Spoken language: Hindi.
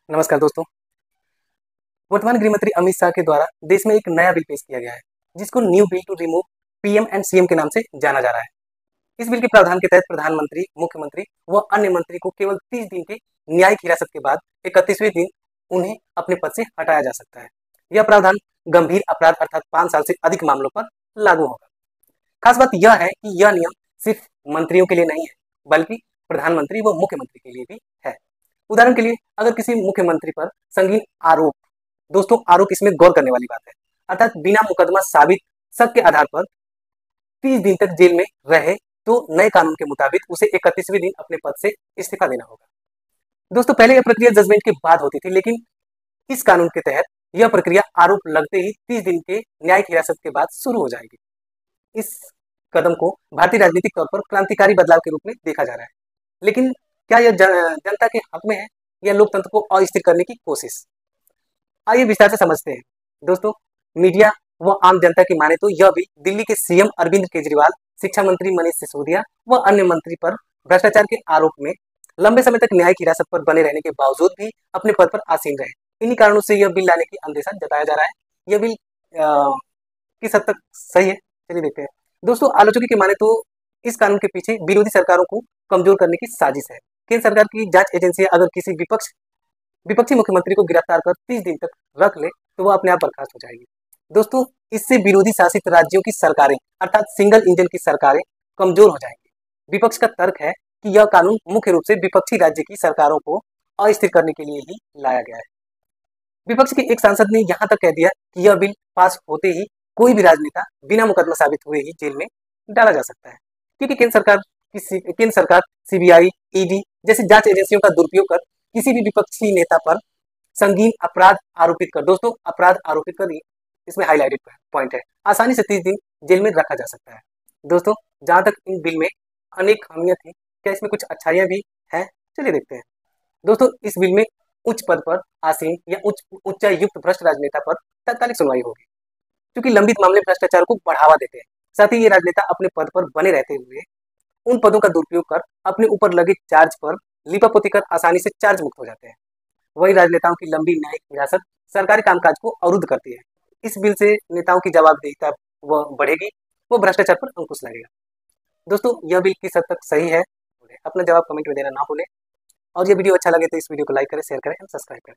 नमस्कार दोस्तों। वर्तमान गृह मंत्री अमित शाह के द्वारा देश में एक नया बिल पेश किया गया है, जिसको new bill to remove PM and CM के नाम से जाना जा रहा है। इस बिल के प्रावधान के तहत प्रधानमंत्री, मुख्यमंत्री व अन्य मंत्री को केवल 30 दिन के न्यायिक हिरासत के बाद 31वें दिन उन्हें अपने पद से हटाया जा सकता है। यह प्रावधान गंभीर अपराध अर्थात 5 साल से अधिक मामलों पर लागू होगा। खास बात यह है कि यह नियम सिर्फ मंत्रियों के लिए नहीं है, बल्कि प्रधानमंत्री व मुख्यमंत्री के लिए भी है। उदाहरण के लिए अगर किसी मुख्यमंत्री पर संगीन आरोप, दोस्तों आरोप इसमें गौर करने वाली बात है, अर्थात बिना मुकदमा साबित शक के आधार पर 30 दिन तक जेल में रहे तो नए कानून के मुताबिक उसे 31वें दिन अपने पद से इस्तीफा देना होगा। दोस्तों पहले यह प्रक्रिया जजमेंट के बाद होती थी, लेकिन इस कानून के तहत यह प्रक्रिया आरोप लगते ही 30 दिन के न्यायिक हिरासत के बाद शुरू हो जाएगी। इस कदम को भारतीय राजनीतिक तौर पर क्रांतिकारी बदलाव के रूप में देखा जा रहा है। लेकिन क्या यह जनता के हक में है या लोकतंत्र को अस्थिर करने की कोशिश? आइए विस्तार से समझते हैं। दोस्तों मीडिया व आम जनता की माने तो यह भी दिल्ली के सीएम अरविंद केजरीवाल, शिक्षा मंत्री मनीष सिसोदिया व अन्य मंत्री पर भ्रष्टाचार के आरोप में लंबे समय तक न्यायिक हिरासत पर बने रहने के बावजूद भी अपने पद पर आसीन रहे। इन्हीं कारणों से यह बिल लाने की अंदेशा जताया जा रहा है। यह बिल किस हद तक सही है, चलिए देखते हैं। दोस्तों आलोचकों की माने तो इस कानून के पीछे विरोधी सरकारों को कमजोर करने की साजिश है। केंद्र सरकार की जांच एजेंसियां अगर किसी विपक्षी मुख्यमंत्री को गिरफ्तार कर 30 दिन तक रख ले तो वह अपने आप बर्खास्त हो जाएगी। दोस्तों इससे विरोधी शासित राज्यों की सरकारें अर्थात सिंगल इंजन की सरकारें कमजोर हो जाएंगी। विपक्ष का तर्क है कि यह कानून मुख्य रूप से विपक्षी राज्य की सरकारों को अस्थिर करने के लिए ही लाया गया है। विपक्ष के एक सांसद ने यहां तक कह दिया कि यह बिल पास होते ही कोई भी राजनेता बिना मुकदमा साबित हुए ही जेल में डाला जा सकता है, क्योंकि केंद्र सरकार सीबीआई, ईडी जैसी जांच एजेंसियों का दुरुपयोग कर किसी भी विपक्षी नेता पर संगीन अपराध आरोपित कर, दोस्तों अपराध आरोपित कर, इसमें हाईलाइटेड पॉइंट है, आसानी से 30 दिन जेल में रखा जा सकता है। दोस्तों जहां तक इन बिल में अनेक खामियां थी, क्या इसमें कुछ अच्छाइयां भी हैं? चलिए देखते हैं। दोस्तों इस बिल में उच्च पद पर आसीन या उच्चायुक्त भ्रष्ट राजनेता पर तात्कालिक सुनवाई होगी, क्योंकि लंबित मामले भ्रष्टाचार को बढ़ावा देते हैं। साथ ही ये राजनेता अपने पद पर बने रहते हुए उन पदों का दुरुपयोग कर अपने ऊपर लगे चार्ज पर लिपापोती कर आसानी से चार्ज मुक्त हो जाते हैं। वही राजनेताओं की लंबी न्यायिक हिरासत सरकारी कामकाज को अवरुद्ध करती है। इस बिल से नेताओं की जवाबदेहिता वह बढ़ेगी, वो भ्रष्टाचार पर अंकुश लगेगा। दोस्तों यह बिल किस हद तक सही है, अपना जवाब कमेंट में देना ना भूलें। और ये वीडियो अच्छा लगे तो इस वीडियो को लाइक करें, शेयर करें एंड सब्सक्राइब करें।